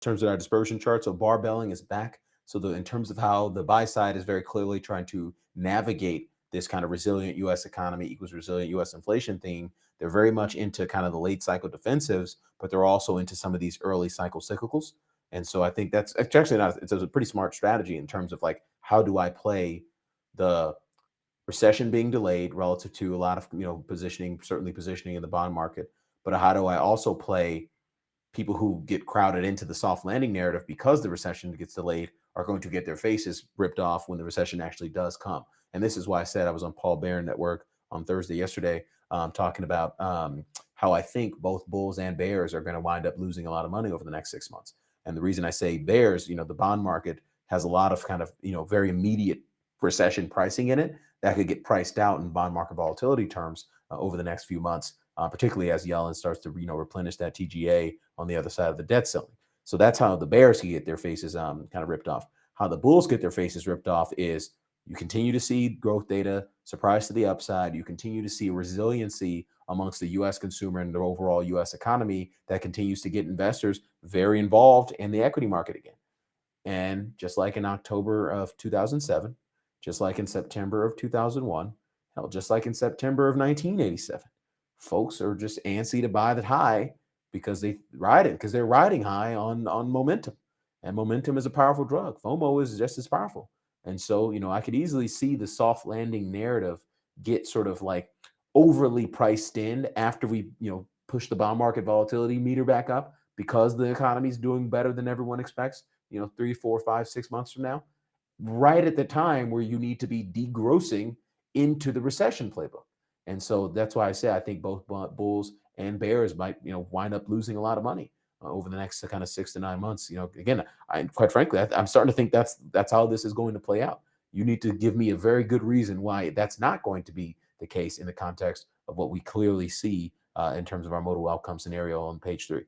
terms of our dispersion chart. So barbelling is back. So in terms of how the buy side is very clearly trying to navigate this kind of resilient U.S. economy equals resilient U.S. inflation theme, they're very much into kind of the late cycle defensives, but they're also into some of these early cycle cyclicals. And so I think that's it's actually not, it's a pretty smart strategy in terms of like, how do I play the recession being delayed relative to a lot of, positioning, certainly positioning in the bond market, but how do I also play people who get crowded into the soft landing narrative because the recession gets delayed are going to get their faces ripped off when the recession actually does come. And this is why I said I was on Paul Barron Network on Thursday yesterday, talking about how I think both bulls and bears are going to wind up losing a lot of money over the next 6 months. And the reason I say bears, the bond market has a lot of kind of, very immediate recession pricing in it that could get priced out in bond market volatility terms over the next few months, particularly as Yellen starts to replenish that TGA on the other side of the debt ceiling. So that's how the bears can get their faces kind of ripped off. How the bulls get their faces ripped off is you continue to see growth data surprise to the upside. You continue to see resiliency amongst the U.S. consumer and the overall U.S. economy that continues to get investors very involved in the equity market again. And just like in October of 2007, just like in September of 2001, hell, just like in September of 1987, folks are just antsy to buy that high because they're riding high on momentum. And momentum is a powerful drug. FOMO is just as powerful. And so, I could easily see the soft landing narrative get sort of like overly priced in after we, push the bond market volatility meter back up because the economy is doing better than everyone expects, 3, 4, 5, 6 months from now, right at the time where you need to be degrossing into the recession playbook. And so that's why I say I think both bulls and bears might, wind up losing a lot of money over the next kind of 6 to 9 months. Again, quite frankly, I'm starting to think that's how this is going to play out. You need to give me a very good reason why that's not going to be the case in the context of what we clearly see in terms of our modal outcome scenario on page 3.